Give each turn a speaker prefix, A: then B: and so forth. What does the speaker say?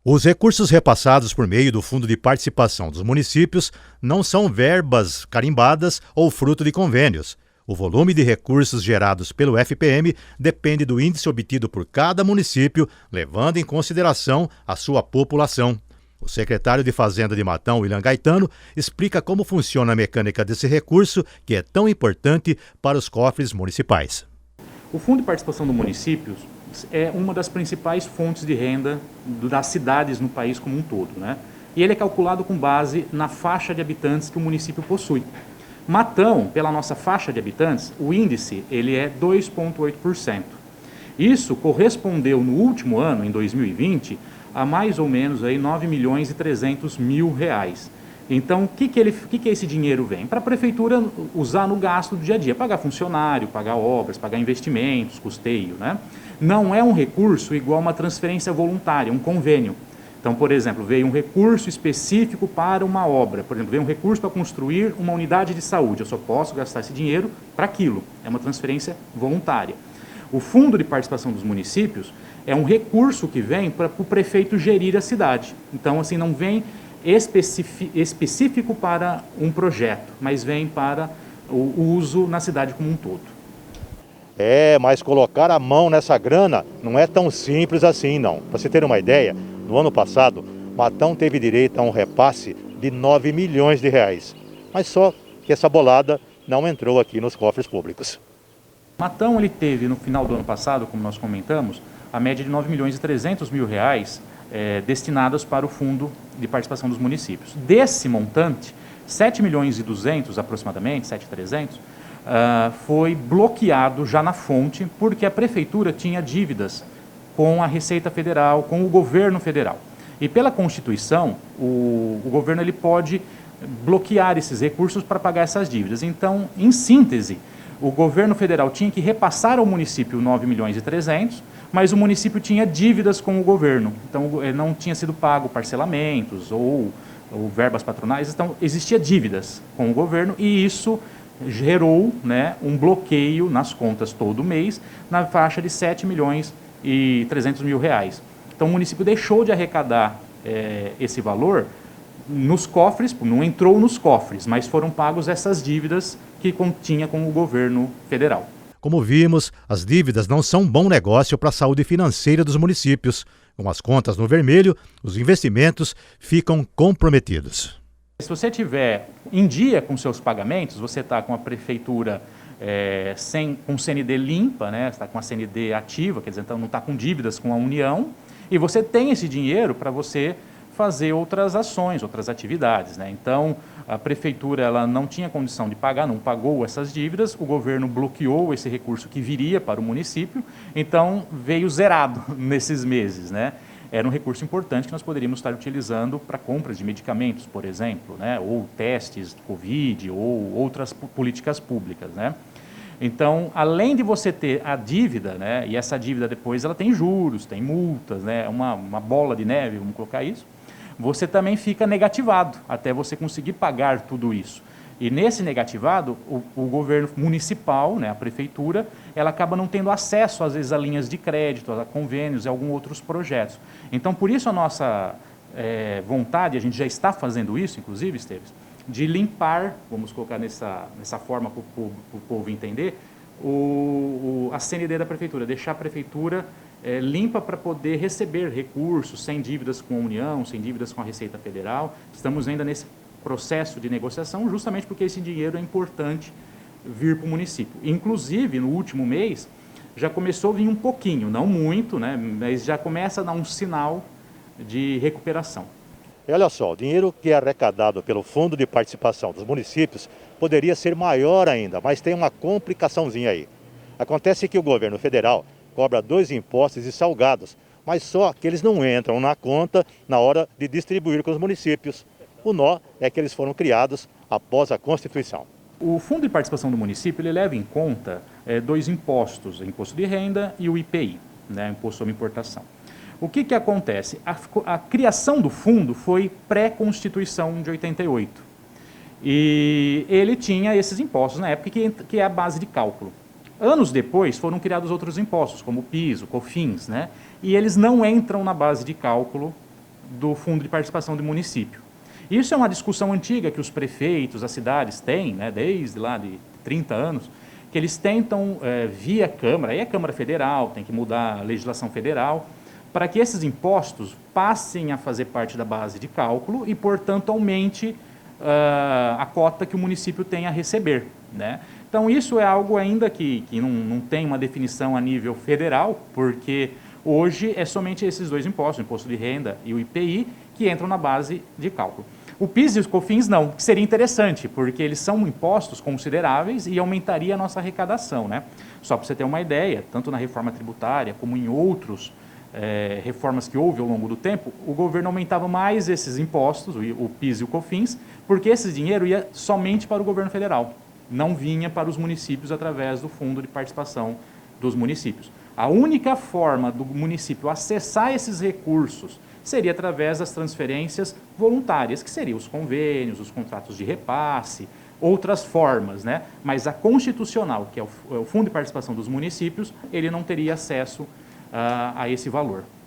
A: Os recursos repassados por meio do Fundo de Participação dos Municípios não são verbas carimbadas ou fruto de convênios. O volume de recursos gerados pelo FPM depende do índice obtido por cada município, levando em consideração a sua população. O secretário de Fazenda de Matão, William Gaetano, explica como funciona a mecânica desse recurso, que é tão importante para os cofres municipais.
B: O Fundo de Participação dos Municípios é uma das principais fontes de renda das cidades no país como um todo, né? E ele é calculado com base na faixa de habitantes que o município possui. Matão, pela nossa faixa de habitantes, o índice ele é 2,8%. Isso correspondeu no último ano, em 2020, a mais ou menos aí 9.300.000 reais. Então, o que esse dinheiro vem? Para a prefeitura usar no gasto do dia a dia, pagar funcionário, pagar obras, pagar investimentos, custeio, né? Não é um recurso igual uma transferência voluntária, um convênio. Então, por exemplo, veio um recurso específico para uma obra, por exemplo, veio um recurso para construir uma unidade de saúde, eu só posso gastar esse dinheiro para aquilo, é uma transferência voluntária. O Fundo de Participação dos Municípios é um recurso que vem para o prefeito gerir a cidade. Então, assim, não vem específico para um projeto, mas vem para o uso na cidade como um todo.
A: Mas colocar a mão nessa grana não é tão simples assim, não. Para você ter uma ideia, no ano passado, Matão teve direito a um repasse de 9 milhões de reais. Mas só que essa bolada não entrou aqui nos cofres públicos.
B: Matão ele teve, no final do ano passado, como nós comentamos, a média de 9.300.000 reais destinadas para o Fundo de Participação dos Municípios. Desse montante, 7.200.000 aproximadamente, 7.300.000, foi bloqueado já na fonte, porque a prefeitura tinha dívidas com a Receita Federal, com o governo federal. E pela Constituição, o governo ele pode bloquear esses recursos para pagar essas dívidas. Então, em síntese, o governo federal tinha que repassar ao município 9.300.000, mas o município tinha dívidas com o governo. Então, não tinha sido pago parcelamentos ou verbas patronais, então existia dívidas com o governo e isso gerou, né, um bloqueio nas contas todo mês na faixa de 7.300.000 reais. Então o município deixou de arrecadar esse valor nos cofres, não entrou nos cofres, mas foram pagos essas dívidas que continha com o governo federal.
A: Como vimos, as dívidas não são um bom negócio para a saúde financeira dos municípios. Com as contas no vermelho, os investimentos ficam comprometidos.
B: Se você estiver em dia com seus pagamentos, você está com a prefeitura com CND limpa, né? Está com a CND ativa, quer dizer, então não está com dívidas com a União, e você tem esse dinheiro para você fazer outras ações, outras atividades, né? Então, a prefeitura ela não tinha condição de pagar, não pagou essas dívidas, o governo bloqueou esse recurso que viria para o município, então veio zerado nesses meses, né? Era um recurso importante que nós poderíamos estar utilizando para compras de medicamentos, por exemplo, né? Ou testes de Covid, ou outras políticas públicas, né? Então, além de você ter a dívida, né? E essa dívida depois ela tem juros, tem multas, né? Uma bola de neve, vamos colocar isso. Você também fica negativado até você conseguir pagar tudo isso. E nesse negativado, o governo municipal, né, a prefeitura, ela acaba não tendo acesso, às vezes, a linhas de crédito, a convênios e alguns outros projetos. Então, por isso a nossa vontade, a gente já está fazendo isso, inclusive, Esteves, de limpar, vamos colocar nessa forma para o povo entender, a CND da prefeitura, deixar a prefeitura limpa para poder receber recursos, sem dívidas com a União, sem dívidas com a Receita Federal. Estamos ainda nesse processo de negociação, justamente porque esse dinheiro é importante vir para o município. Inclusive, no último mês, já começou a vir um pouquinho, não muito, né, mas já começa a dar um sinal de recuperação.
A: E olha só, o dinheiro que é arrecadado pelo Fundo de Participação dos Municípios poderia ser maior ainda, mas tem uma complicaçãozinha aí. Acontece que o governo federal cobra 2 impostos e salgados, mas só que eles não entram na conta na hora de distribuir com os municípios. O nó é que eles foram criados após a Constituição.
B: O Fundo de Participação do Município ele leva em conta 2 impostos, o Imposto de Renda e o IPI, né, Imposto sobre Importação. O que acontece? A criação do fundo foi pré-Constituição de 88. E ele tinha esses impostos na época que é a base de cálculo. Anos depois foram criados outros impostos, como o PIS, o COFINS, né? E eles não entram na base de cálculo do Fundo de Participação do Município. Isso é uma discussão antiga que os prefeitos, as cidades têm, né, desde lá de 30 anos, que eles tentam, via Câmara, aí é Câmara Federal, tem que mudar a legislação federal, para que esses impostos passem a fazer parte da base de cálculo e, portanto, aumente a cota que o município tem a receber, né? Então, isso é algo ainda que não tem uma definição a nível federal, porque hoje é somente esses dois impostos, o Imposto de Renda e o IPI, que entram na base de cálculo. O PIS e os COFINS não, que seria interessante, porque eles são impostos consideráveis e aumentaria a nossa arrecadação, né? Só para você ter uma ideia, tanto na reforma tributária como em outros reformas que houve ao longo do tempo, o governo aumentava mais esses impostos, o PIS e o COFINS, porque esse dinheiro ia somente para o governo federal, não vinha para os municípios através do Fundo de Participação dos Municípios. A única forma do município acessar esses recursos seria através das transferências voluntárias, que seriam os convênios, os contratos de repasse, outras formas, né? Mas a constitucional, que é o Fundo de Participação dos Municípios, ele não teria acesso a esse valor.